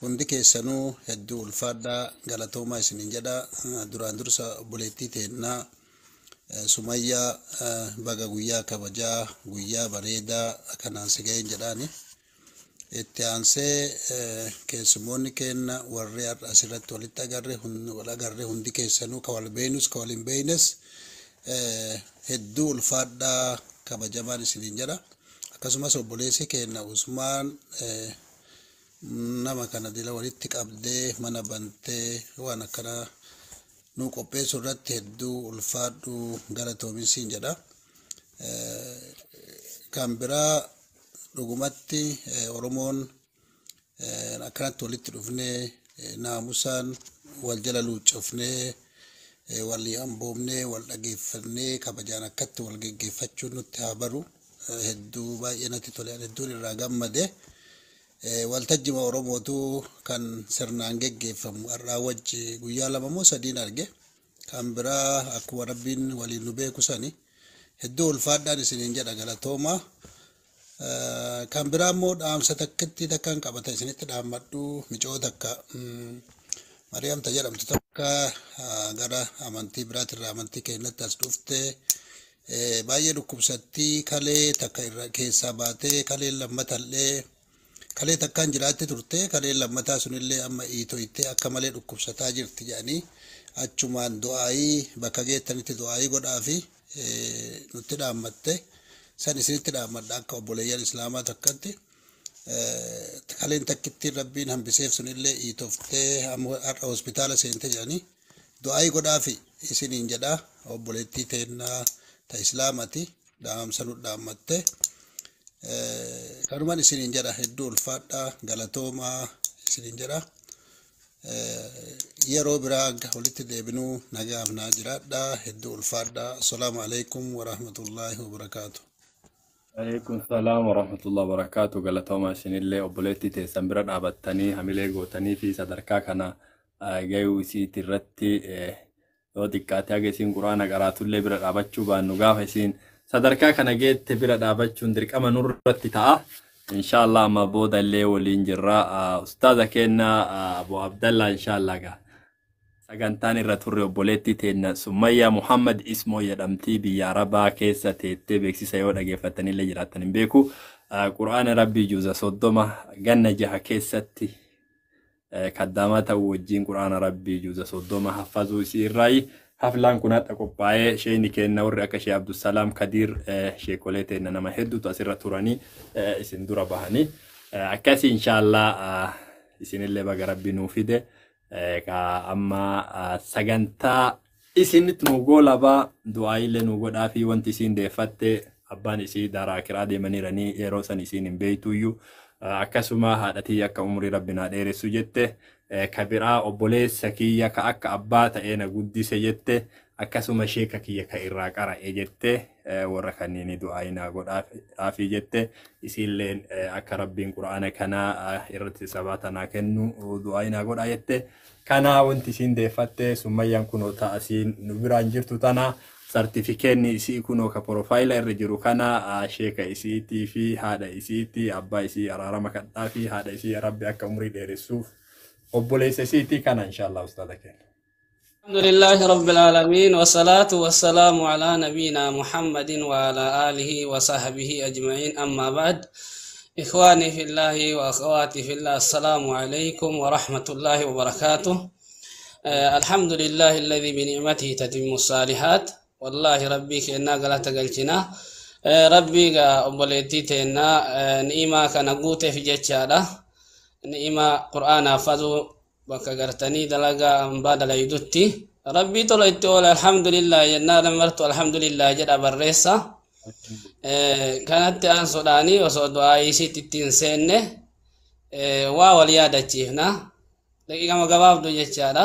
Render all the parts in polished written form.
hundi keessanuu hedduu ulfaadhaa galatoomaa isinin jedha. Duraan dursa obboleettii teennaa Sumayyaa baga guyyaa kabajaa guyyaa bareedaa kanaan si ga'een jedhaani. Itti aansee keessumoonni kenna warri asirratti walitti agarre hundi keessanuu ka wal beeynus ka wal hin beeynes hedduu ulfaadhaa kabajamaan isinin jedha. Akkasumas obboleessi kenna Usmaan nama kana dila walitti qabdee mana bantee waan akkana nu qopheessuu irratti hedduu ulfaadhu galatoominsiin jedha. Kan biraa dhugumatti Oromoon akkanatti walitti dhufnee naamusaan wal jala luuccofnee wal hamboomnee wal dhageeffannee kabajaan akkatti wal geggeeffachuun nutti haa baru. Hedduu baay'ee natti tole, hedduun irraa gammade. Waltajjima Oromootu kan sirnaan geggeeffamu har'aa wajji guyyaa 2 moo 3 arge. Kan biraa akkuma Rabbiin waliin nu beeku sani hedduu ulfaadhaan isiniin jedha galatooma. Kan biraa immoo dhaamsa takkatti takkaan qabata isinitti dhaammadhu micoo takka Mariyaamta jedhamtu takka gara amantii biraatirraa amantii keenyatti as dhufte baay'ee dhukkubsattii kalee takka irra keessaa baatee kalee lammatallee kalee takkaan jiraatti turte kalee lammataa sunillee amma iitoyte akka malee dhukkubsataa jirti jedhanii achumaan du'aayii bakka geettanitti du'aayii godhaafi nutti dhaammatte. San isinitti dhaammadha akka obboleeyyan Islaamaa takkatti kaleen takkittiin Rabbiin hambiseef sunillee iitoftee har'a hospitaala seente jedhanii du'aayii godhaafi isiniin jedha. Obboleettii teennaa ta Islaamati dhaamsa nu dhaammatte. Kanumaan isiniin jedha hedduu ulfaadhaa galatoomaa isiniin jedha. Yeroo biraa walitti deebinuu nagaaf naa jiraadhaa hedduu ulfaadhaa. Assalaamu alaikum wa rahmatullaahi wa barakaatuh. عليكم السلام ورحمة الله وبركاته. قالتهم عشان اللي أبولتي تسمبر عبتني هميلة قوتني في صدركا كنا جايو سيتي رتي لو دكاتي أجسين قرآن قرأت اللي برد عبتشو بانوجا فسين صدركا كنا جيت تبرد عبتشو ندرك أما نور رتي تا إن شاء الله ما بود اللي ولينجرا أستاذ كنا أبو عبد الله إن شاء الله جا سجنتاني رتوري أبولتي تنا سمية محمد اسمه يدمتي بياربا كيسة تبي سيسيودا جفتني اللي جراتني بيكو قرآن ربي جوزا صدمة جنة جها كيستي كدامات وجين قرآن ربي جوزا صدمة حفظوا سيراي حفلان كنات أكوباي شيء نكين نور أكشي عبد السلام كدير شيء كولته إننا ما هدو تأثير توراني إسندورا بهاني أكاسي إن شاء الله إسن اللي بقى ربي نوفيده amma sagantaa isinit nugo laba du'aayilee nugo dhaafi wanti isin deeffatte abbaan isii daraa kiraa deemaniranii yeroo san isin hin beeytuyyuu akkasuma haadhatii akka umrii rabbinaa dheeressu jette kabiraa obboleessa kiyya ka akka abbaa ta'ee na guddise jette akkasuma sheeka kiyya ka irraa qara'e jette warra kanneen du'aayinaa godhaafi jette isilleen akka rabbiin qura'aana kanaa irratti sabaatanaa kennu du'aayinaa godhaa jette kana wanti isin deeffatte Sumayyaan kunoo ta'asiin nu biraan jirtu tana sartifikeenni isii kunoo ka profaayila irra jiru kana sheeka isiitii fi haadha isiitii abbaa isii araarama kadhaa fi haadha isii rabbi akka umrii dheeressuuf obboleessa isiitii kana inshallah ustaada kenna. الحمد لله رب العالمين والصلاة والسلام على نبينا محمد وعلى آله وصحبه أجمعين. أما بعد إخواني في الله وأخواتي في الله السلام عليكم ورحمة الله وبركاته. الحمد لله الذي بنعمته تتم الصالحات. والله ربي كنا قلت قلتنا ربي أبوليتي تنا نئما كان قوته في جتشاله نئما قرآن فضو بكغرتني دلغا بدل يدتي ربي طلعت الحمد لله جنا مرت الحمد لله جدا بريسا كانت ان سوداني وسود ايسي تتين سنه وولياده جينا دقيقه ما غباب دو جچادا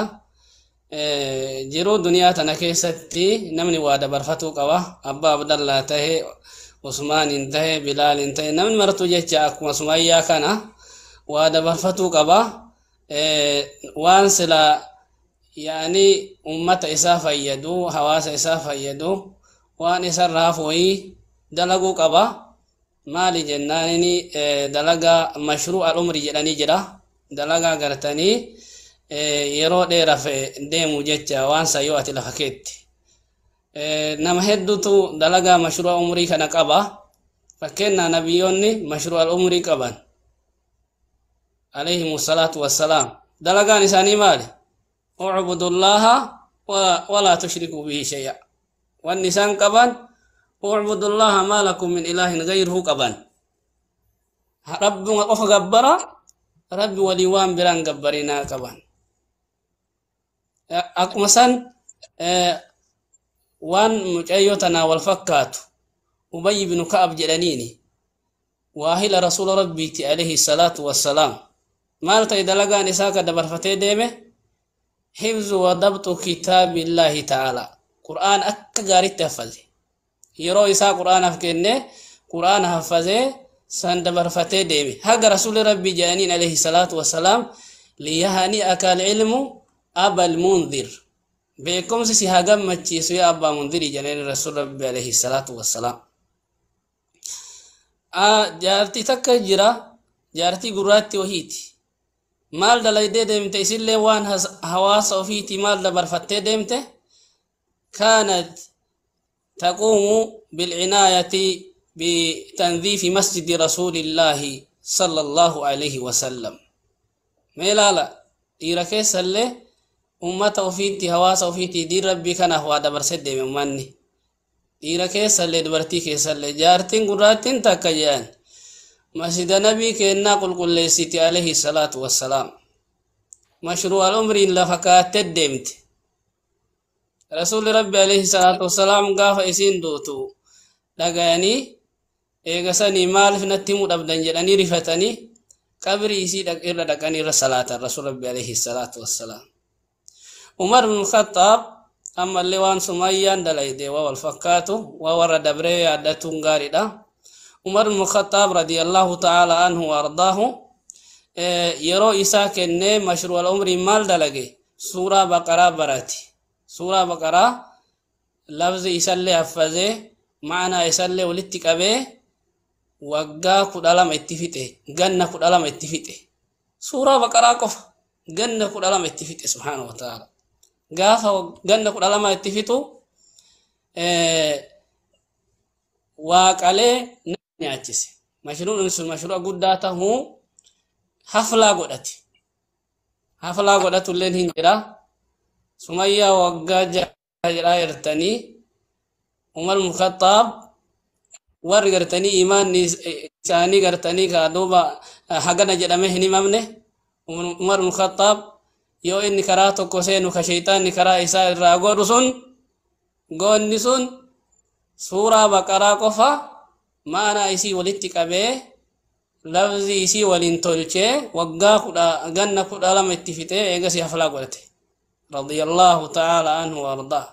جيرو دنيا تنكيستي نمني وادا برفتو قوا ابا عبد الله ته عثمان انتهى بلال انتهى نمن مرتو جچا اكو سميا كان وادا برفتو قوا وان سلا يعني أمة إسافة يدو حواس إسافة يدو وان إسرافوي دلقو قبا مالي جناني دلقا مشروع الأمر جلاني جرا dalaga gartani yeroo dheeraaf deemu jecha waan sayyoo ati lafa keetti nama hedduutu dalaga mashruu'a umrii kana qaba fakkeenya nabiyyoonni mashruu'a umrii qaban alayhimu salaatu wassalaam dalagaan isaanii maali u'budullaha wala tushriku bihi shay'a wan isaan qaban u'budullaha ma lakum min ilahin ghayruhu qaban rabbuna qofa gabbara rabbi walii waan biraan gabbarinaa qaban akkuma san waan mucayyoo tanaa wal fakkaatu ubay ibn ka'ab jedhaniini waahila rasuula rabbiiti alayhi salaatu wassalaam maal ta'e dalagaan isaa ka dabarfatee deeme hifzu wa dabtu kitaabillahi ta'ala qur'aan akka gaaritti hafaze yeroo isaa qur'aanaaf kenne qur'aan hafazee san dabarfatee deeme haga rasuuli rabbii jedhaniin alayhi salaatu wassalaam liyahani'aka alilmu abal munzir beekumsi si hagammachiisu yaa abbaa munziri jedhanii rasuuli rabbii alayhi salaatu wassalaam jaartii takka jira jaartii gurraatti wahiiti maal dalaydee deemte isillee waan hawaasa ofiiti maal dabarfattee deemte kaanat taquumu bilcinaayati بتنظيف مسجد رسول الله صلى الله عليه وسلم ميلالا إيركي سلة أمة وفيتي هواس وفيتي دي ربي كان هو دبر سد مني إيركي سلة دبرتي كي سلة جارتين قراتين تكيان مسجد النبي كنا قل سيتي عليه الصلاة والسلام مشروع الأمر إلا فكات تدمت رسول ربي عليه الصلاة والسلام قاف إسين دوتو لغاني eegasanii maaliif natti mudhabdan jedhanii rifatanii qabrii isii irra dhaqanii irra salaatan rasuul rabbi alayhi salaatu wassalaam umar ibn khattaab ammallee waan sumayyaan dalayde waa wal fakkaatu waa warra dabree yaaddatuun gaariidha umar ibn khattaab radiyallahu ta'ala anhu wa ardaahu yeroo isaa kennee mashruu'a al-umrii maal dalage suuraa baqaraa barate suuraa baqaraa lafzi isallee haffazee maanaa isallee walitti qabee waggaa 12 itti fixe ganna 12 itti fixe suuraa baqaraa qofa ganna 12 itti fixe subhaanahu wa ta'ala gaafa ganna 12 itti fixu waaqalee nyaachise mashruu'in sun mashruu'a guddaa tahuu haflaa godhatu illeen hin jira sumayyaa waggaa jedhaa jirtanii umar ibn khattaab warri gartanii imaanni isaanii gartanii ka duuba hagana jedhame hin himamne umar ibn khattaab yoo inni karaa tokko seenu ka shaytaanni karaa isaa irraa godhu sun goonni sun suuraa baqaraa qofa maanaa isii walitti qabee lafzi isii waliin tolchee waggaa ganna 12 itti fixee eegasii haflaa godhate radiyallahu ta'ala anhu wa ardaa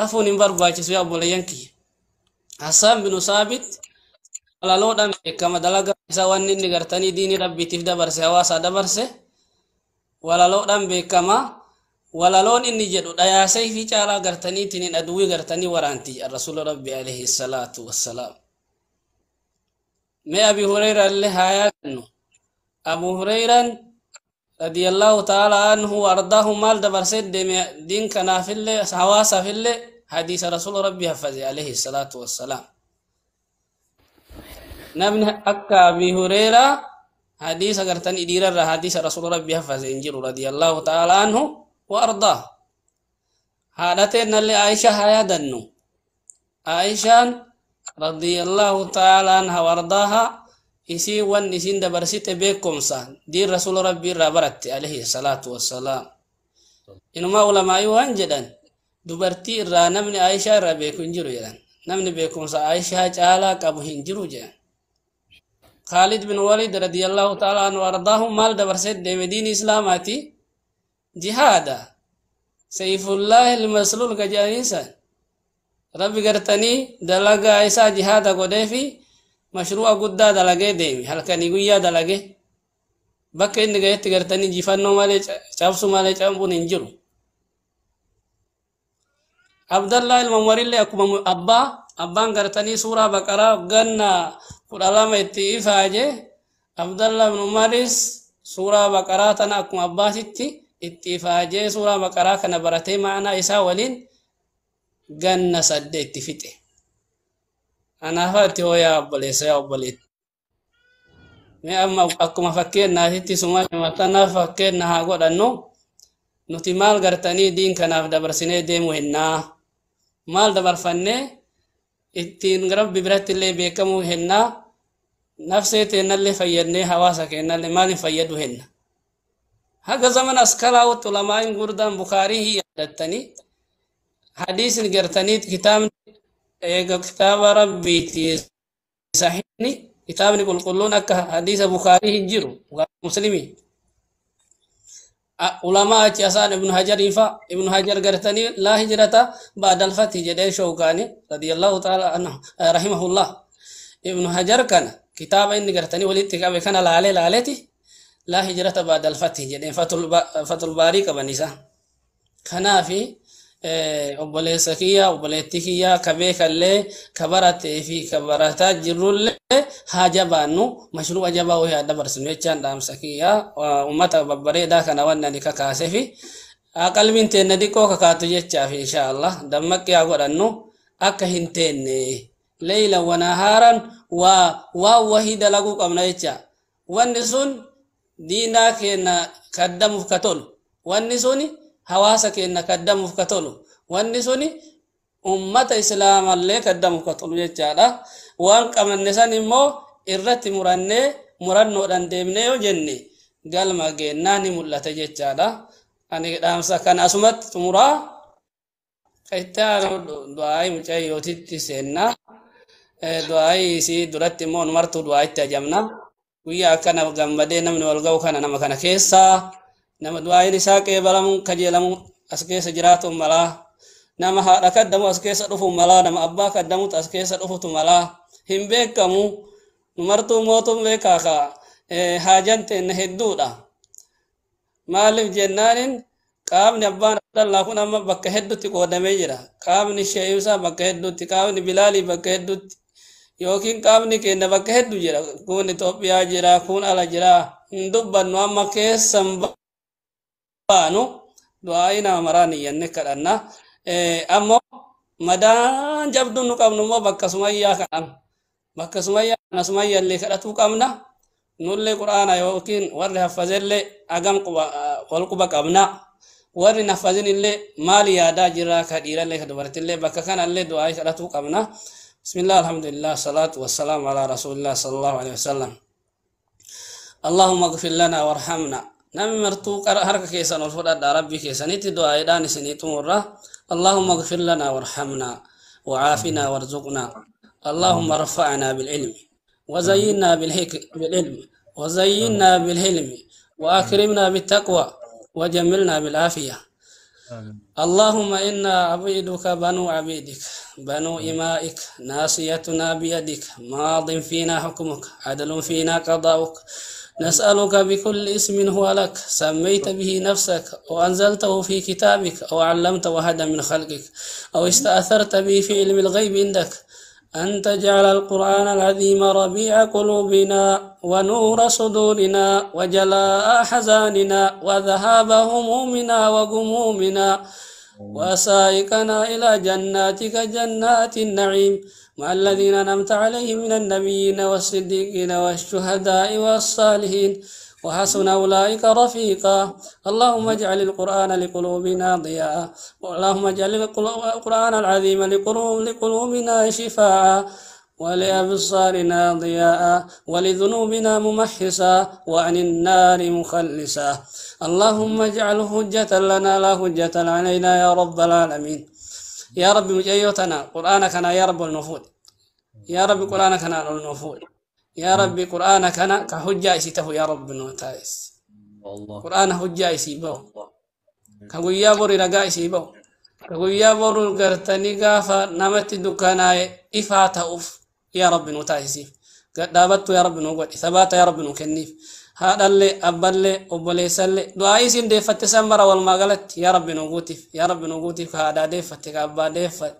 rafuun hin barbaachisu yaa obboleeyyan kiyya Hassan bin Saabit walaloodhaan beekama dalagaa isaa wanni inni gartanii diinii rabbiitiif dabarse hawaasa dabarse walaloodhaan beekama walaloon inni jedhu dhayaasee fi caalaa gartaniitiin aduwii gartanii waraanti rasuul rabbi alayhi salaatu wassalaam mee abi hurayra illee haayaannu abu hurayraan radiyallahu ta'ala anhu ardaahu maal dabarsee deeme diin kanaafillee hawaasaafillee حديث رسول ربي حفظ عليه الصلاة والسلام نبني أكا أبي هريرة حديث أغرتن إدير حديث رسول ربي حفظ إنجيل رضي الله تعالى عنه وأرضاه حالتين اللي عائشة هيا دنو عائشة رضي الله تعالى عنها وأرضاها إسي وان إسين دبرسيت بيكم سان دير رسول ربي رابرت عليه الصلاة والسلام إنما علماء وانجدن dubartii irraa namni Aishaa irraa beeku hin jiru jedhan namni beekumsa Aishaa caalaa qabu hin jiru jedhan Khalid bin Walid radiyallahu ta'ala anhu ardaahu maal dabarsee deeme diin islaamaati jihaada sayfullah al-maslul ka jedhaniisan rabbi gartanii dalagaa isaa jihaada godhee fi mashruu'a guddaa dalagee deeme halkanii guyyaa dalagee bakka inni gahetti gartanii jifannoo malee cabsu malee cambuun hin jiru Abdallah al-Mamari le akuma abbaan gartanii suuraa baqaraa ganna 12 itti ifaaje Abdallah ibn Umaris سورة بقرة أكم أباسيتي اتفاجئ سورة بقرة كان برتي معنا إسا ولين جنة سدت فته أنا فاتي يا أبليس يا أبليت ما أما أكم فكرنا هتي سما مثلا فكرنا هقول أنه نتمال قرتني دين كان في دبر سنة ديم وهنا مال دبر فنة التين قرب ببرت اللي بيكمو هنا نفسي تين اللي فيدني حواسك إن اللي مال فيدو هنا هذا زمن أسكالا وطلماء قردان بخاري هي دتني حديث قرتني كتاب ربي صحيحني كتاب نقول كلنا حديث بخاري هجرو مسلمي علماء أسان ابن حجر ابن حجر قرتني لا هجرة بعد الفتح جدي شوكاني رضي الله تعالى عنه رحمه الله ابن حجر كان كتاب إن قرتني ولد كتاب كان لعلتي لا هجرة بعد الفتح جدي فتح الباري كبنيسا كان في obboleessakiya obboleettikiya kabeekallee kabaratee fi kabarataa jirrullee haa jabaannu mashruu'a jabaa wayii adda barsinu jechaan dhaamsakiya ummata babbareedaa kana wannani kakaase fi qalbiin teenna diqqoo kakaatu jechaaf inshaallah dammaqii haa godhannu akka hin teenne leeyla wanahaaran waa wahii dalaguu qabna jecha wanni sun diinaa keenna kaddamuuf ka tolu wanni suni hawaasa keenna kaddamuuf ka tolu wanni suni ummata islaamallee kaddamuuf ka tolu jechaadha waan qabnanne san immoo irratti murannoodhaan deemnee yoo jenne galma geennaa ni mul'ata jechaadha ani dhaamsa kan asumatti xumuraa kaitaa du'aayi mucayyootitti seennaa du'aayi isii duratti immoo numartuu du'aayitti ajamna guyyaa akkana gammadee namni wal ga'u kana nama kana keessaa nama du'aayin isaa qeebalamuun kajeelamuun as keessa jiraatu malaa nama haadha kaddamu as keessa dhufu malaa nama abbaa kaddamutu as keessa dhufutu malaa hin beekamu numartuu mootuun beekaa ka haajan teenne hedduudha maaliif jennaanin qaamni abbaan abdallaa kun amma bakka heddutti qoodamee jira qaamni sheeyusaa bakka heddutti qaamni bilaalii bakka heddutti yookiin qaamni keenya bakka heddu jira kun Itoophiyaa jira kun ala jira hin dubbannu amma keessan baanu du'aayi nama maraan iyyanne kadhanna ammoo madaan jabduu nu qabnu immoo bakka sumayyaa kana sumayyaallee kadhatuu qabna nullee quraana yookiin warri haffazellee agam wal quba qabna warri naffazinillee maali yaadaa jira ka dhiirallee ka dubartillee bakka kanallee du'aayi kadhatuu qabna bismillah alhamdulillah salatu wassalamu ala rasulillah sallallahu alaihi wasallam allahumma ighfir lana warhamna نمي مرتو هرك كيسان والفرد ربي كيسانيتي دعاء داني سنيتم الرا اللهم اغفر لنا وارحمنا وعافنا وارزقنا اللهم رفعنا بالعلم وزينا بالعلم وزينا بالحلم وأكرمنا بالتقوى وجملنا بالعافية اللهم إنا عبيدك بنو عبيدك بنو إمائك ناصيتنا بيدك ماض فينا حكمك عدل فينا قضاؤك نسألك بكل اسم هو لك سميت به نفسك وأنزلته في كتابك أو علمت وحدا من خلقك أو استأثرت به في علم الغيب عندك أن تجعل القرآن العظيم ربيع قلوبنا ونور صدورنا وجلاء حزاننا وذهاب همومنا وغمومنا وسائقنا إلى جناتك جنات النعيم مع الذين أنعمت عليهم من النبيين والصديقين والشهداء والصالحين وحسن أولئك رفيقا اللهم اجعل القرآن لقلوبنا ضياء اللهم اجعل القرآن العظيم لقلوبنا شفاء ولأبصارنا ضياء ولذنوبنا ممحصا وعن النار مخلصا اللهم اجعله حجة لنا لا حجة علينا يا رب العالمين يا رب مجيوتنا قرآنك أنا يا رب النفوذ يا رب قرآنك أنا النفوذ يا رب قرآنك أنا كحجة إسيته يا رب نوتايس قرآن حجة إسيبه كقويا بوري رجاء إسيبه كقويا بوري قرتني قافا نمت دكانا إفاته أف يا رب نوتايسيف دابت يا رب نوقت ثبات يا رب نوكنيف هذا اللي أبلي أبلي سلي دعائي سين دفت سمر والمغلط يا رب نوقتي يا رب نوقتي هذا دفت كأبا دفت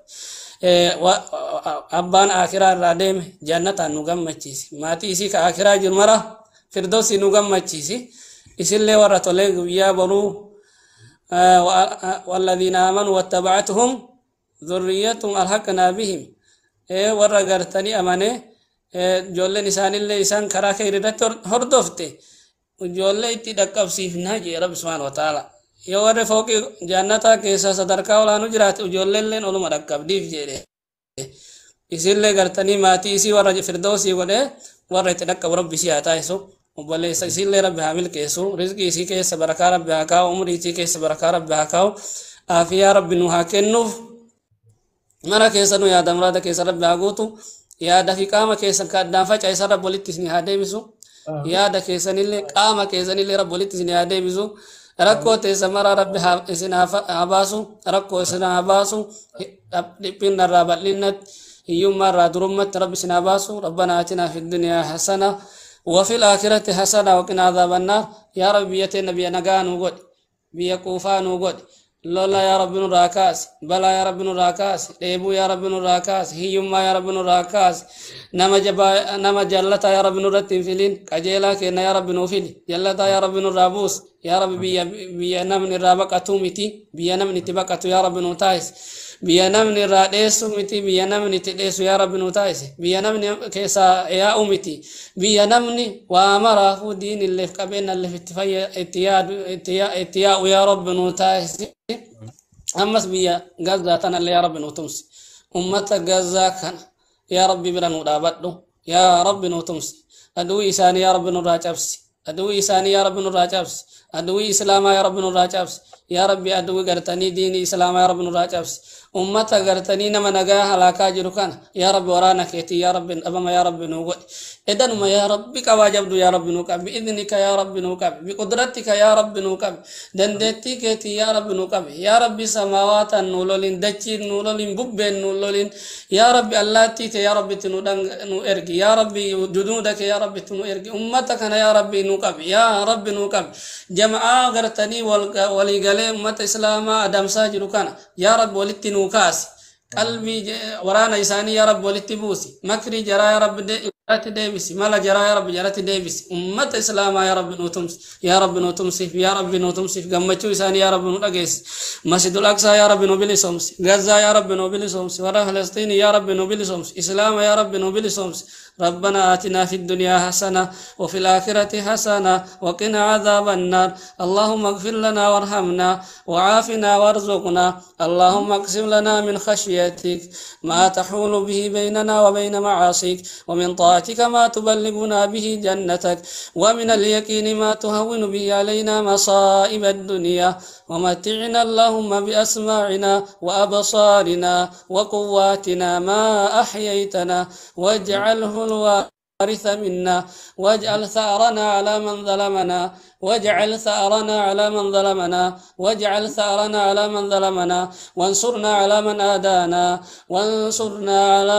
أبان آخرة رادم جنة نوغم مچيسي ماتي إسي كآخرة جرمرة فردوسي نوغم مچيسي إسلي ورطلق يا برو والذين آمنوا واتبعتهم ذريتهم ألحقنا بهم ورقرتني أماني جولة نسان اللي إسان كرا خير هردفته وجولة اتدقب سيفنا جي رب سبحانه وتعالى يور فوق جنتا كيسا صدركا ولا نجرات وجولة لين أولو مرقب ديف جيري إسلي قرتني ماتي إسي ورج فردوسي وده ورد اتدقب ربي سياتا يسو وبلي إسلي رب حامل كيسو رزقي إسي كيس بركا رب هكاو عمري إسي كيس بركا رب هكاو آفيا رب نوها كنوف مرا كيسا نو يا دمرادا كيسا رب هاقوتو يا دفي قاما كيسا كادان فجأة إسا رب ولتسني هادي بسو يا دا كيسا نلي قاما كيسا نلي رب ولتسني هادي بسو ركو تيسا مرا رب إسنا هباسو ركو إسنا هباسو لبين الرابط لنت يوم مرة درمت رب إسنا هباسو ربنا آتنا في الدنيا حسنة وفي الآخرة حسنة وقنا عذاب النار يا رب بيتي نبي نغانو قد بيكوفانو قد لولا يا رب نراكاس بلا يا رب نراكاس ديبو يا رب نراكاس هيوما يا رب نراكاس نما جلتا يا رب نرتين فيلين كجيلا كينا يا رب نوفيل جلتا يا رب نرابوس يا رب بيا نمن رابك أتومتي بيا نمن تبكتو يا رب نوتايس بيا نمن راديسو متي بيا نمن تديسو يا رب نوتايس بيا نمن كيسا يا أمتي بيا نمن وامره دين اللي في قبينا اللي في اتياء يا رب نوتايس أمس بيا غزة تنا اللي يا رب نوتمس أمة غزة كان يا رب برا نودابدو يا رب نوتمس أدوي إساني يا رب نراجبس أدوي إساني يا رب نراجبس أدوي إسلام يا رب نراجبس يا رب أدوي غرتني دين إسلام يا رب نراجبس أمة غرتني نما نجاح هلاكا جركان يا رب ورانا كيتي يا رب أبما يا رب نوغد إذن ما يا رب كواجبدو يا رب نوكب بإذنك يا رب نوكب بقدرتك يا رب نوكب دندتي كيتي يا رب نوكب يا رب سماوات نولولين دجير نولولين بوبين نولولين يا رب الله تيت يا رب تنودن نو إرجي يا رب جنودك يا رب تنو إرجي أمتك أنا يا رب نوكب يا رب نوكب جماعة غرتني وليقالي أمة إسلام أدم ساجركان يا رب ولتنو كاس قلبي ورانا إساني يا رب ولتبوسي مكري جرا يا رب جرات ديبسي مالا جرا يا رب جرات ديبسي أمة إسلام يا رب نوتمس يا رب نوتمسي يا رب نوتمسي قمتشو إساني يا رب نوتقيس مسجد الأقصى يا رب نوبلي سومس غزة يا رب نوبلي سومس ورا فلسطين يا رب نوبلي سومس إسلام يا رب نوبلي سومس ربنا آتنا في الدنيا حسنة وفي الآخرة حسنة وقنا عذاب النار اللهم اغفر لنا وارحمنا وعافنا وارزقنا اللهم اقسم لنا من خشيتك ما تحول به بيننا وبين معاصيك ومن طاعتك ما تبلغنا به جنتك ومن اليقين ما تهون به علينا مصائب الدنيا ومتعنا اللهم بأسماعنا وأبصارنا وقواتنا ما أحييتنا واجعله الوارث منا واجعل ثأرنا على من ظلمنا واجعل ثأرنا على من ظلمنا واجعل ثأرنا على من ظلمنا وانصرنا على من آدانا وانصرنا على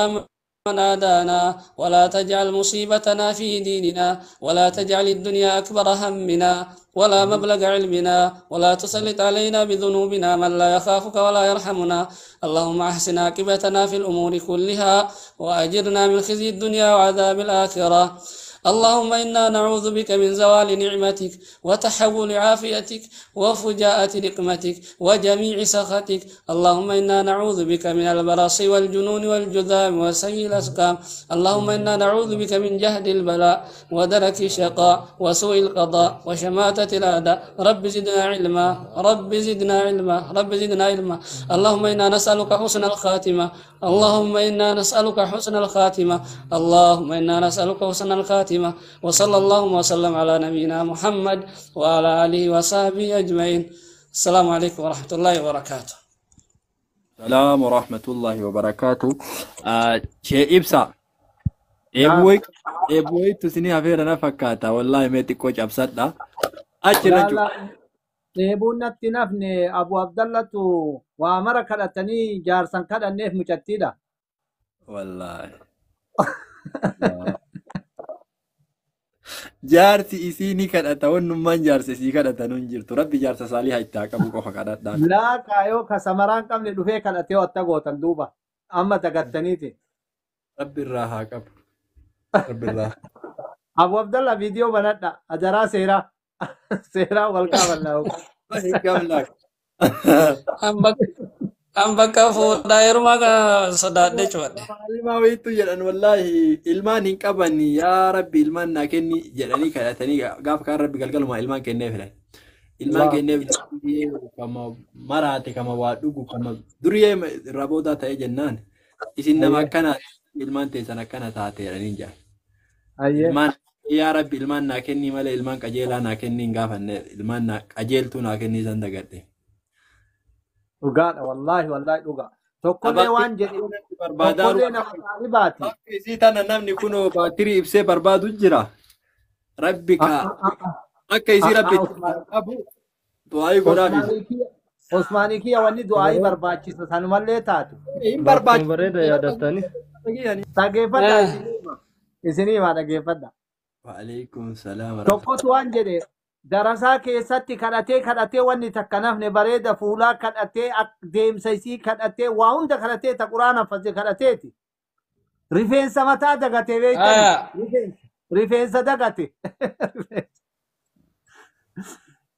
من آدانا ولا تجعل مصيبتنا في ديننا ولا تجعل الدنيا أكبر همنا ولا مبلغ علمنا ولا تسلط علينا بذنوبنا من لا يخافك ولا يرحمنا اللهم أحسن عاقبتنا في الأمور كلها وأجرنا من خزي الدنيا وعذاب الآخرة اللهم إنا نعوذ بك من زوال نعمتك وتحول عافيتك وفجاءة نقمتك وجميع سخطك اللهم إنا نعوذ بك من البرص والجنون والجذام وسيء الأسقام اللهم إنا نعوذ بك من جهد البلاء ودرك الشقاء وسوء القضاء وشماتة الأعداء رب زدنا علما رب زدنا علما رب زدنا علما اللهم إنا نسألك حسن الخاتمة اللهم إنا نسألك حسن الخاتمة اللهم إنا نسألك حسن الخاتمة وصلى الله وسلم على نبينا محمد وعلى آله وصحبه أجمعين السلام عليكم ورحمة الله وبركاته السلام ورحمة الله وبركاته شيء إبسا إبوي تسني أفيرنا فكاتا والله ميتي كوش أبسطنا أجرجو deebuun natti nafne Abu Abdallatu waa mara kadhatanii jaarsan kadhanneef mucattiidha. والله jaarsi isiini kadhata wannummaan jaarsa isii kadhatan hin jirtu rabbi jaarsa saalii haittaa qabu qofa kadhadhaan laa kaayoo ka samaraan qabne dhufee kadhatee watta gootan duuba amma dagattaniiti rabbi irraa haa qabu rabbi irraa Abu Abdallah viidiyoo banadha ajaraa seeraa سيرا والقابل له قبلك Am bakka fuudhaa heerumaa kana sodaadhee cuwadhe. Ilmaa wayiitu jedhan wallaahi ilmaan hin qaban yaa rabbi ilmaan naa kenni jedhanii kadhatanii gaafa kaan rabbi galgaluma ilmaan kennee filan. Ilmaan kenneef kama maraate kama waa dhugu kama duriyee irraa boodaa ta'ee jennaan isin nama akkana ilmaan teessan akkana taate jedhanii jaan. Ilmaan yaa rabbi ilmaan naa kenni malee ilmaan qajeelaa naa kenni hin gaafanne ilmaan naa qajeeltuu naa kenni san dagadhe. dhugaadha wallahi dhugaa tokkollee waan jedhe tokkollee nama taalibaati isii tana namni kunoo baatirii ibsee barbaadu jira rabbi ka akka isii rabbi qabu du'aayi godhaafi Osmaanii kiyya wanni du'aayi barbaachisa sanumallee taatu hin barbaachisu bareeda yaadattanii dhageeffadha isinii maa dhageeffadha waalaikum salaam tokkotu waan jedhe darasaa keessatti kadhatee wanni takka nafne bareeda fuulaa kadhatee deemsa isii kadhatee waa hunda kadhatee ta quraana fasse kadhateeti rifeensa mataa dagate beektan rifeensa dagate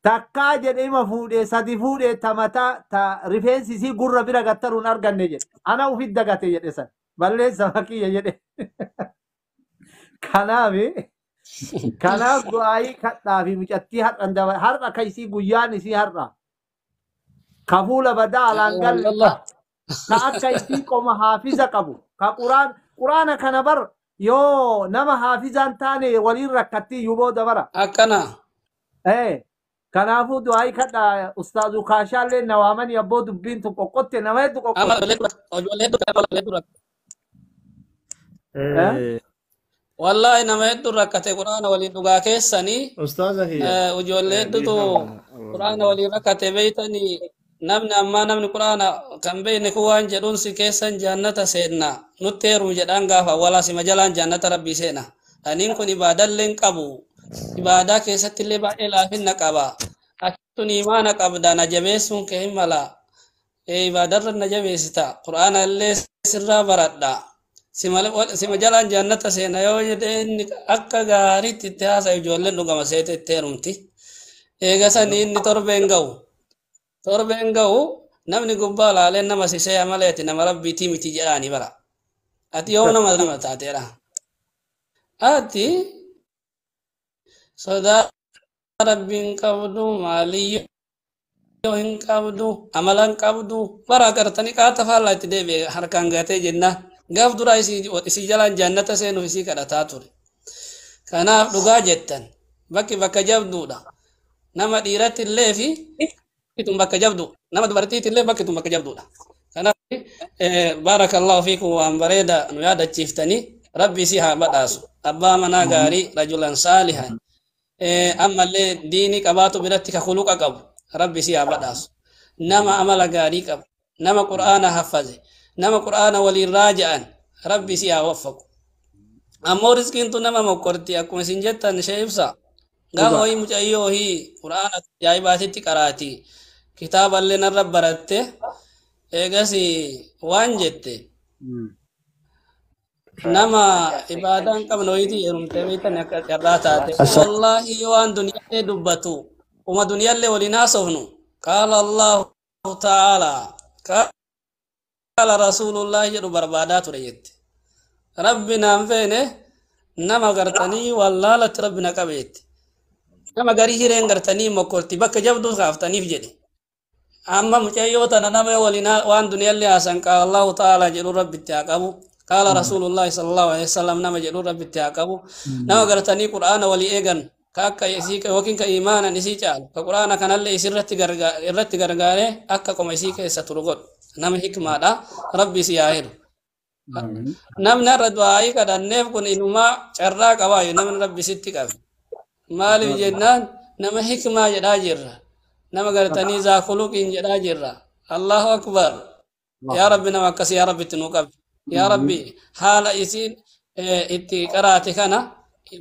takkaa jedhe ima fuudhee sadi fuudhee ta mataa ta rifeensi isii gurra bira gattaruun arganne jedhe ana ufit dagate jedhe san balleessa makiyya jedhe kanaaf du'aayi kadhaa fi mucattii har'a ka isii guyyaan isii har'a ka fuula badaa alaan galle ka akka isii qoma haafiza qabu ka quraana kana bar yoo nama haafizaan taane waliin rakkattii iyyuu booda bara Akkana. kanaafuu du'aayi kadhaa ustaazu kaashaallee na waamanii abboo dubbiin tun qoqqotte nama hedduu qoqqotte Wallahi nama hedduu rakkate quraana waliin dhugaa keessanii ustaaza kiyya ijoollee hedduutu quraana waliin rakkate beeytanii namni quraana kan beeyne kun waan jedhuun si keessan jaannata seenna nutti heerumu jedhaan gaafa walaa sima jalaan jaannata rabbii seena aniin kun ibaadallee hin qabu ibaadaa keessatti illee baay'ee laafinna qaba akkitun imaana qabda na jabeessuun kee hin mala ibaadarra na jabeessita quraana illee sirraa baradha sima jalaan jaannata seena yoo jedheen akka gaariitti itti haasa ijoolleen dhugama seete itti heerumti eegasanii inni torbeen ga'u namni gubbaa laaleen nama sisee amaleeti nama rabbiitii miti jedhaani bara ati yoo nama taateedha ati sodaa rabbiin qabdu maaliyyoo hin qabdu amalan qabdu bara gartanii qaata faallaa itti deebi'e harkaan gatee jennaan gaaf dura isii jalaan jaannata seenuuf isii kadhataa ture kanaaf dhugaa jettan bakka jabduudha nama dhiiratti illee fi bakkitun bakka jabdu nama dubartiitti illee bakkitun bakka jabduudha kanaaf baarakallahu fiikum waan bareeda nu yaadachiiftanii rabbi isii haa badhaasu abbaa manaa gaarii rajulan saalihan ammallee diinii qabaatu biratti ka khuluqa qabu rabbi isii haa badhaasu nama amala gaarii qabu nama qur'aana haffaze nama qur'aana waliin raaja'an rabbi si haa waffaku ammoo rizqiin tun nama mokkorti akkuma isin jettan ishee ibsa gaafa hoyi mucayyoo hoyi qur'aana ajaa'ibaatitti qaraati kitaaballee narra baratte eegas waan jette nama ibaadaan qabna hoyitii yerumtee beektan akka carraa taate wallaahi yoo waan duniyaallee dubbatu uma duniyaallee waliin haasofnu qaala allahu ta'aalaa قال رسول الله جل بربادات ريت ربنا فينه نما غرتني والله لا ربنا كبيت نما غري هيرن غرتني مكورتي بك جبدو خافتني في جدي اما مچيوتا نما ولنا وان دنيا اللي اسن قال الله تعالى جل رب التعقب قال رسول الله صلى الله عليه وسلم نما جل رب التعقب نما غرتني قران ولي ايغن كاكا يسيك وكين كايمانا نسيچال قران كان الله يسرت غرغاره اكا كما يسيك سترغد nama hikmaadha rabbi si haa heeru namni har'a du'aayii kadhanneef kun inumaa carraa qabaayu namni rabbi sitti qabe maaliif jennaan nama hikmaa jedhaa jirra nama gartanii zaakuluqiin jedhaa jirra allahu akbar yaa rabbi nama akkasi yaa rabbi itti nuu qabe yaa rabbi haala isiin itti qaraate kana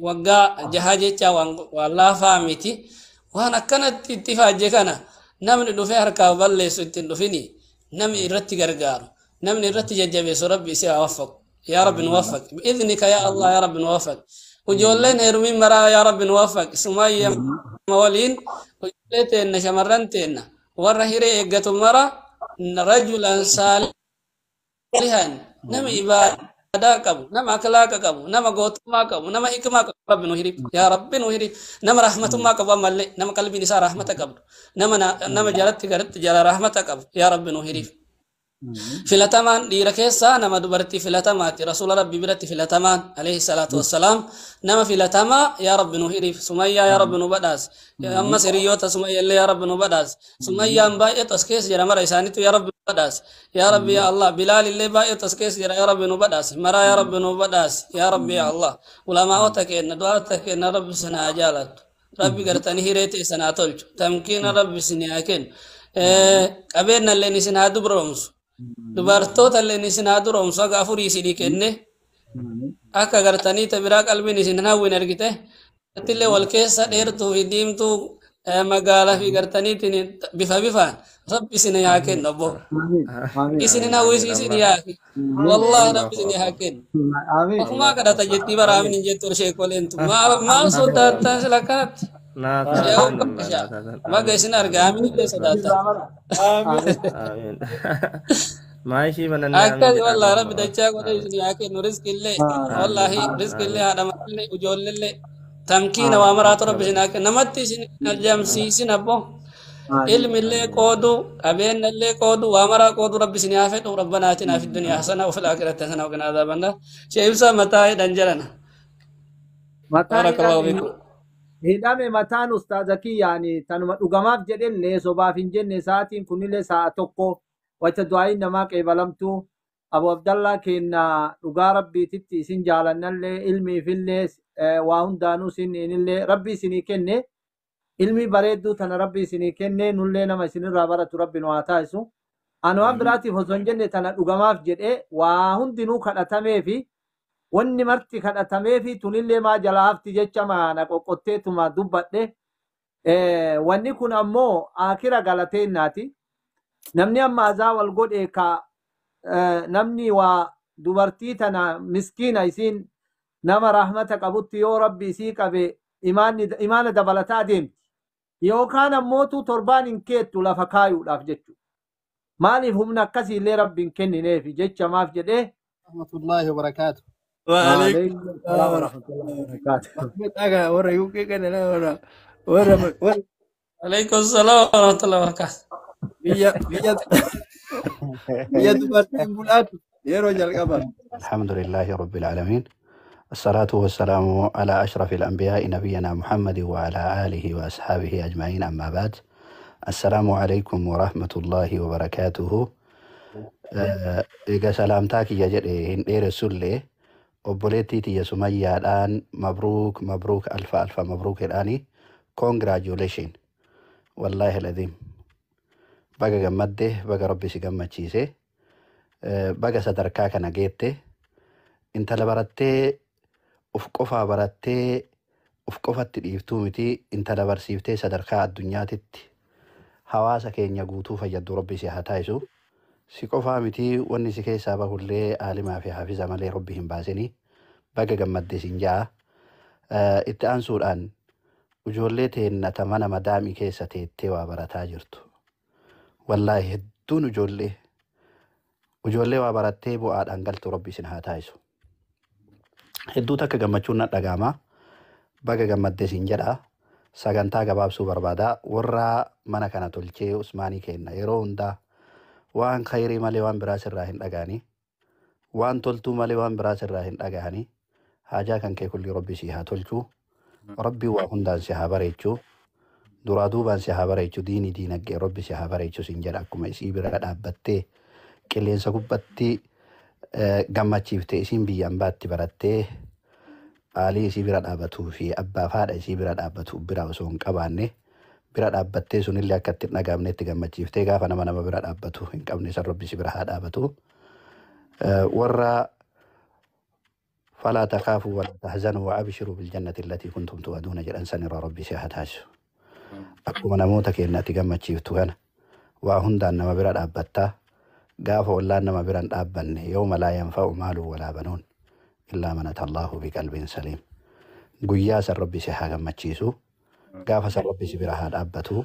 waggaa jaha jecha waan laafaa miti waan akkanatti itti faajje kana namni dhufee harkaaf balleessu ittiin dhufini نمي إرتي غرغارو نمي إرتي ججبي سو ربي سي اوفق يا رب نوفق باذنك يا الله يا رب نوفق وجولين هرمين مرا يا رب نوفق سميه مولين وجلتين شمرنتين ورا هيري إيجاتو مرة رجلا صالحا نما إبادة قبو نما أخلاق قبو نما غوتما قبو نما حكمة قبو رب نهرب يا رب نهرب نما رحمة ما قبو ملي نما قلبي نساء رحمة قبو نما جلت جل رحمة قبو يا رب نهرب filatamaan dhiira keessaa nama dubartii filatamaati rasuula rabbi biratti filatamaan alayhi salaatu wassalaam nama filatamaa yaa rabbi nu hiriif sumayyaa yaa rabbi nu badhaas ammas hiriyoota sumayya illee yaa rabbi nu badhaas sumayyaan baay'eetu as keessa jira mara isaaniitu yaa rabbi nu badhaas yaa rabbi yaa allah bilaal illee baay'eetu as keessa jira yaa rabbi nu badhaas maraa yaa rabbi nu badhaas yaa rabbi yaa allah ulamaa'ota keenna du'aata keenna rabbi sanaa jaalatu rabbi gartanii hireete sanaa tolchu tamkiina rabbi sinii haa kennu qabeenya illee isin haa dubroomsu dubartoota illee isin haa duroomsu aga afurii isinii kenne akka gartanii biraa qalbiin isin hawwin argite illee wal keessa dheertuu fi diimtuu magaalaa fi gartaniitiin bifa bifaan rabbi isin haa kennu obbo isin hawwisi isin yaa wallahi rabbi isin haa kennu akkuma kadhata jettii baraamin jettu sheekolentu maal sodaattan sila kanatti baga isin argaa amin illee sodaattan آمين ماشي من أكاد والله رب دجاج ولا يجني أكيد رزق الله والله رزق الله هذا مكلة وجول الله تمكين وامرات رب هناك نمت سن الجمسي سن أبو علم الله قودو أبين الله قودو وامرا قودو رب سنيافت وربنا آتنا في الدنيا حسنة وفي الآخرة حسنة وقنا عذاب النار شيء يسا متاع دنجرنا بارك الله فيكم hidhame mataan ustaazakii yaani tanuma dhugamaaf jedhellee sobaaf hin jenne sa'aatiin kunillee sa'a tokko wacha du'aayin namaa qeebalamtu abu abdallaa kenna dhugaa rabbiititti isin jaalannallee ilmiifillee waa hundaanuu isinillee rabbi isinii kenne ilmi bareedduu tana rabbi isinii kenne nullee nama isinirraa baratu rabbi nu haa taasisu ani waan biraatiif osoo hin jenne tana dhugamaaf jedhee waa hundinuu kadhatamee fi wanni marti kadhatamee fi tunillee maa jala hafti jecha maana qoqqotteetuma dubbadhe wanni kun ammoo akira galateennaati namni amma azaa wal godhe ka namni waa dubartii tana miskiina isiin nama rahmata qabutti yoo rabbi isii qabe imaana dabalataa deemti yookaan ammootu torbaan hin keettu lafa kaayuudhaaf jechuudha maaliif humna akkasiillee rabbi hin kennineef jecha maaf jedhee rahmatullahi wa barakaatu. وعليكم السلام ورحمة الله وبركاته عليكم السلام ورحمة الله وبركاته الحمد لله رب العالمين الصلاة والسلام على أشرف الأنبياء نبينا محمد وعلى آله وأصحابه أجمعين أما بعد السلام عليكم ورحمة الله وبركاته إيجا سلامتاك يجد إن رسول obboleettii tiyya sumayyaadhaan mabruuk alfa mabruuk jedhaani congratulation wallaahi alazim baga gammadde baga rabbi si gammachiise baga sadarkaa kana geette intala barattee uf qofaa barattee uf qofatti dhiiftuu miti intala barsiiftee sadarkaa addunyaatitti hawaasa keenya guutuu fayyaddu rabbi si haa taasisu si qofaa miti wanni si keessaa bahullee aalimaa fi hafiza malee rabbi hin baasini baga gammadde sin jaa itti aansuudhaan ijoollee teennata mana madaamii keessa teettee waa barataa jirtu wallaahi hedduun ijoollee waa barattee bu'aadhaan galtu rabbi sin haa taasisu hedduu takka gammachuun na dhagahama baga gammadde sin jedha sagantaa gabaabsuu barbaada warra mana kana tolchee usmaanii kenna yeroo hundaa waan khayrii malee waan biraas irraa hin dhagahani waan toltuu malee waan biraas irraa hin dhagahani haajaa kan kee kulli rabbi si haa tolchu rabbi waa hundaan si haa bareechu duraa duubaan si haa bareechu diinagdee rabbi si haa bareechu sin jedha akkuma isii bira dhaabbattee qilleensa gubbatti gammachiifte isiin biyyaan baatti barattee aalii isii bira dhaabbatuu fi abbaa fi haadha isii bira dhaabbatu bira osoo hin qabaanne bira dhaabbattee sunillee akka itti dhagaamnetti gammachiiftee gaafa nama bira dhaabbatu hin qabne san rabbi si bira haa dhaabbatu warra فلا تخافوا ولا تحزنوا وابشروا بالجنة التي كنتم توعدون جل سن ربي سيحتاج أكو نموتك إن تجمعتشيفتو هنا وهند أن ما برد أبتا قاف ولا أن ما برد أبن يوم لا ينفع مال ولا بنون إلا من أتى الله بقلب سليم قياس ربي سيحا جمعتشيسو gaafa san rabbi si bira haa dhaabbatu.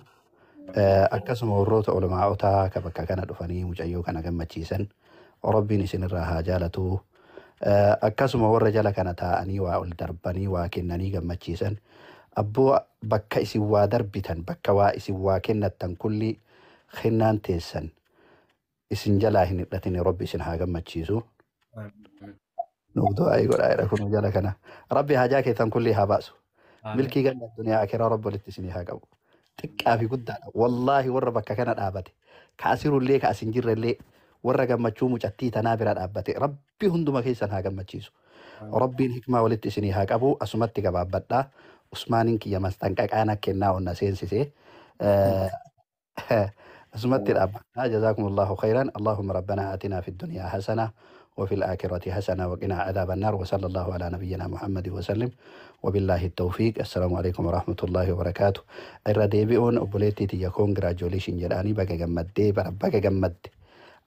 Akkasuma warroota ulamaaotaa ka bakka kana dhufanii mucayyoo kana gammachiisan rabbiin isinirraa haa jaalatu. Akkasuma warra jala kana taa'anii waa ol darbanii waa kennanii gammachiisan abboo bakka isin waa darbitan bakka waa isin waa kennattan kulli kennaan teessan isin jalaa hin hidhatine rabbi isin haa gammachiisu. Nuuf du'aa godhaa jedha kun jala kana rabbi hajaa keessan kulli haa baasu. Milkii ganna duniyaa akiraa rabbi walitti isinii haa qabu. Xiqqaa fi guddaadha wallaahi warra bakka kana dhaabate kaasirullee kaasin jirrellee warra gammachuu mucattii tanaa bira dhaabbate rabbi hunduma keessan haa gammachiisu. Rabbiin hikmaa walitti isinii haa qabu. Asumatti gabaabbadhaa. Usmaaniin kiyya mastanqaqaan kennaa onna seensisee asumatti dhaabbadhaa. Jazaakumullahu khayran. Allahumma rabbana atinaa fi dunyaa hasana وفي الآخرة حسنة وقنا عذاب النار وصلى الله على نبينا محمد وسلم وبالله التوفيق. السلام عليكم ورحمة الله وبركاته. الرديبئون أبوليتي تيكون graduation جلاني بقى جمدي بقى جمد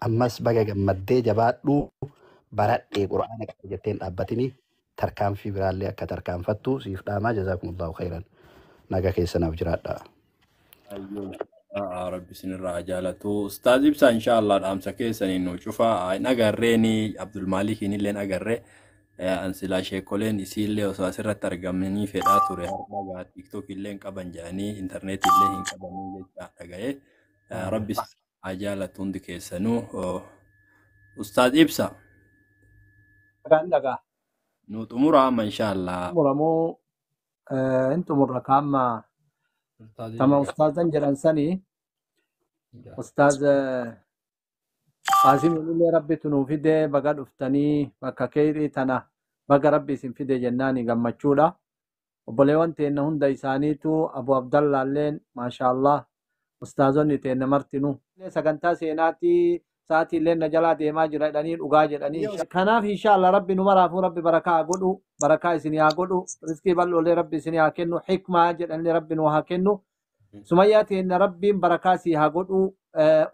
أمس بقى جمدي جبات لو برات قرآن جتين أبتني تركام في برالي أكا تركام فتو سيف داما. جزاكم الله خيرا. نجا كيسنا وجرات ربي سنرى جالته أستاذ إبسا إن شاء الله الأمس كيسن إنه شوفا نجاريني عبد المالك إني لين أجري أنسلا شيكولين يسيل وساسرة ترجمني في داتوري هذا تيك توك اللين كابن جاني إنترنت اللين كابن جاي ربي عجالة تند كيسنو أستاذ إبسا kan daga نوتمورا إن شاء الله muramoo intu murrakaama tama ustaazan jedhan sanii ustaaz Qaasim illee rabbitu nuu fide baga dhuftanii bakka keerii tana baga rabbi isin fide jennaani gammachuudha. Obboleewwan teenna hunda isaaniitu Abu Abdallaalleen maashaallah ustaazonni teenna martinu sagantaa seenaatii sa'aatii illee na jalaa deemaa jira jedhanii dhugaa jedhanii. Kanaaf inshaallah rabbi nu maraafuu rabbi barakaa godhu barakaa isinii haa godhu rizqii bal'oolee rabbi isinii haa kennu hikmaa jedhanlee rabbi nu haa kennu. Sumayyaa teenna rabbiin barakaa sii haa godhu.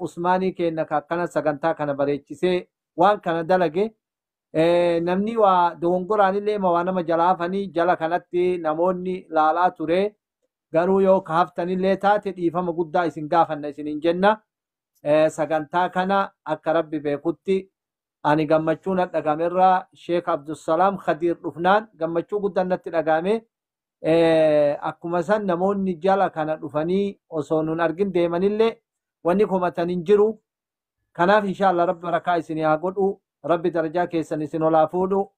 Usmaanii keenna akkana sagantaa kana bareechisee waan kana dalage namni waa dogongoraan illee waa nama jalaafanii jala kanatti namoonni laalaa ture garuu yoo kaaftanillee taate dhiifama guddaa isin gaafanna isiniin jenna. Sagantaa kana akka rabbi beekutti ani gammachuu na dhagamerraa Sheek Abdusalaam Khadiir dhufnaan gammachuu guddaan natti dhagame. Akkuma san namoonni jala kana dhufanii osoo nun argin deemanillee wanni komatan hin jiru. Kanaaf inshaallah rabbi barakaa isinii haa godhu rabbi darajaa keessan isin olaa fuudhu.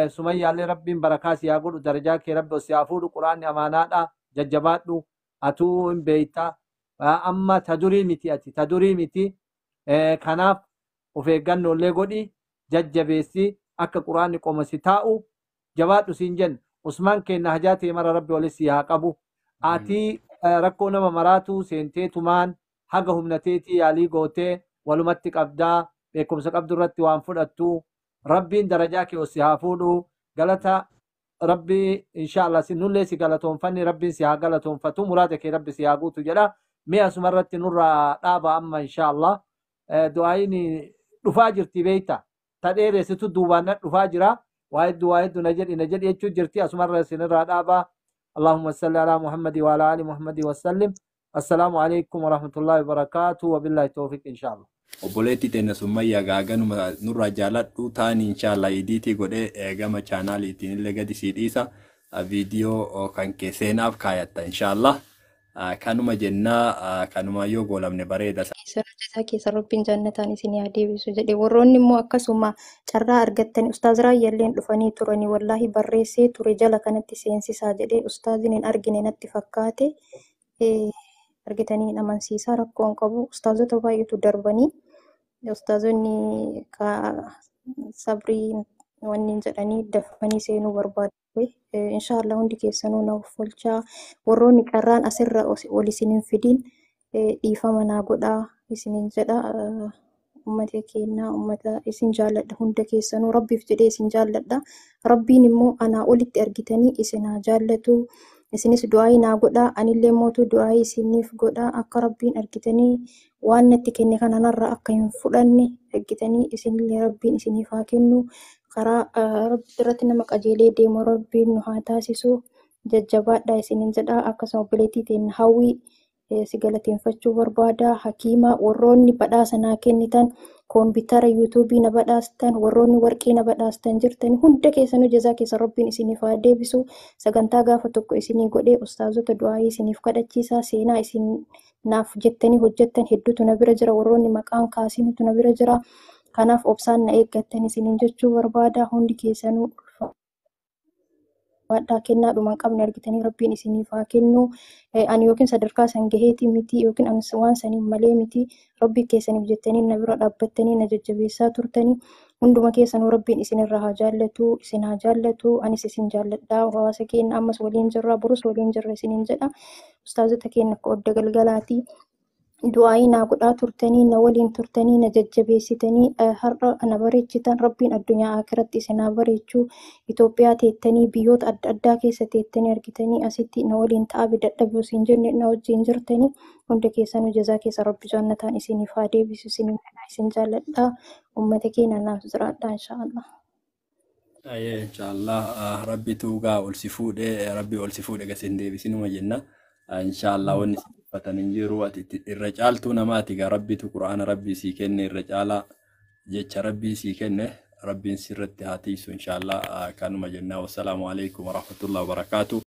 Sumayyaallee rabbiin barakaa si haa godhu darajaa kee rabbi si haa fuudhu. Quraanni amaanaadha jajjabaadhu atuu hin beeyta amma tadurii miti ati tadurii miti. Kanaaf of eeggannollee godhi jajjabeessi akka quraanni qoma si taa'u jabaadhu siin jenna. Usmaan keenna hajaa ta'e mara rabbi walis si haa qabu. Ati rakkoo nama maraatu seentee tumaan haga humnateetii yaalii gootee walumatti qabdaa beekumsa qabdu irratti waan fudhattu rabbiin darajaa kee si haa fuudhu galata rabbi inshaallah sinullee si galatoonfanni rabbiin si haa galatoonfatu muraada kee rabbi si haa guutu jedha. Mee asuma irratti nurraa dhaaba amma inshaallah du'aayin dhufaa jirti beeyta tadheeresitu duubaan dhufaa jira waa hedduu na jedhi jechuu jirti asuma irra isinirraa dhaaba. اللهم صل على محمد وعلى آل محمد وسلم. السلام عليكم ورحمة الله وبركاته وبالله التوفيق إن شاء الله. Obboleetti teenya summayyaa gaaganuma nurraa jaaladhu taani inshaallah idiitii godhee gama chaanaaliitiin illee gadi sii dhiisa viidiyoo kan kee seenaaf kaayatta inshaallah. Kanuma jennaa kanuma yoo goolamne bareeda. Sararataa keessa rabbiin jannataan isin haa deebisu jedhe warroonni immoo akkasuma carraa argattanii ustaaz raayyalleen dhufanii turanii wallaahi barreessee ture jala kanatti seensisaa jedhee ustaaziin hin argine natti fakkaate argitanii amansiisaa rakkoon qabu ustaazota baay'eetu darbanii ustaazonni sabrii wanni jedhanii dafanii seenuu barbaadu. Inshaallah hundi keessanuu na folchaa warroonni carraan asirra ol isinin fidin dhiifama naa godhaa isinin jedha. Ummata keenya ummata isin jaalladha hunda keessanuu rabbiif jedhee isin jaalladha. Rabbiin immoo anaa olitti argitanii isin haa jaallatu. Isinis du'aa naa godhaa anillee mootuu du'aa isiniif godhaa akka rabbiin argitanii waan natti kenne kanarraa akka hin fudhanne argitanii isinillee rabbiin isiniif haa kennu. Karaa rabbi irratti nama qajeelee deemu rabbiin nu haa taasisu. jajjabaadhaa isiniin jedha. Akkasuma obboleettii teenya hawwii si galateeffachuu barbaada. Hakiima warroonni badhaasa naa kennitan koompitara yuutuubii na badhaastan warroonni warqii na badhaastan jirtan hunda keessanuu jazaa keessa rabbiin isiniif haa deebisu. Sagantaa gaafa tokko isinii godhee ustaazota du'aayii isiniif kadhachiisa. Seenaa isin naaf jettanii hojjettan hedduutu na bira jira. Warroonni maqaan kaasinitu na bira jira. Kanaaf obsaan na eeggattan isiniin jechuu barbaada. Hundi keessanuu waadhaa kennaa dhumaan qabne argitanii rabbiin isiniif haa kennu. Ani yookiin sadarkaa san gaheetii miti yookiin ani waan saniin malee miti. Rabbi keessaniif jettanii na bira dhaabbattanii na jajjabeessaa turtanii. Hunduma keessanuu rabbiin isinirraa haa jaallatu, isin haa jaallatu, anis isin jaalladha. Hawaasa keenya ammas waliin jirra, borus waliin jirra isiniin jedha. Ustaazota keenya akka odda galgalaati. Du'aayii naa godhaa turtanii, na waliin turtanii, na jajjabeessitanii, har'a na bareechitan. Rabbiin addunyaa akiratti isin haa bareechuu. Itoophiyaa teettanii biyyoota adda addaa keessa teettanii argitanii asitti na waliin ta'aa dadhabuu isin jenne na wajjin jirtanii. Hunda keessanuu jazaa keessa rabbi jannataan isiniif haa deebisu isiniin isin jaalladha. Uummata keenya naaf jiraadha inshaallah. Inshaallah rabbi tuugaa ol si fuudhee rabbi ol si fuudhee gasin deebisinuma jenna. Inshaallah wanni siffatan hin jiru ati irra caaltuu namaati gaa rabbitu quraana rabbii sii kenne irra caalaa jecha rabbii sii kenne rabbiin sirratti haa tiisu inshaallah kanuma jennaa. Wassalaamu alaikum warahmatullahi wabarakaatuh.